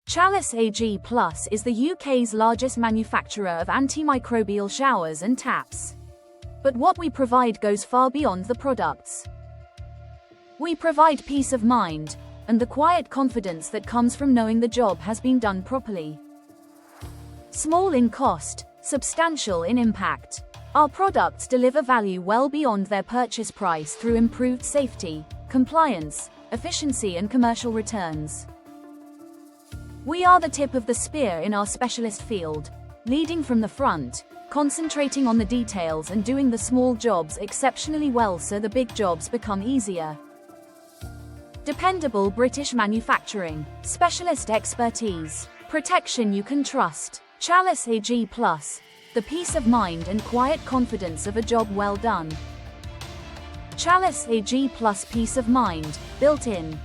Challis Ag Plus is the UK's largest manufacturer of antimicrobial showers and taps. But what we provide goes far beyond the products. We provide peace of mind and the quiet confidence that comes from knowing the job has been done properly. Small in cost, substantial in impact. Our products deliver value well beyond their purchase price through improved safety, compliance, efficiency and commercial returns. We are the tip of the spear in our specialist field, leading from the front, concentrating on the details and doing the small jobs exceptionally well so the big jobs become easier. Dependable British manufacturing, specialist expertise, protection you can trust. Challis Ag Plus, the peace of mind and quiet confidence of a job well done. Challis Ag Plus, peace of mind, built in.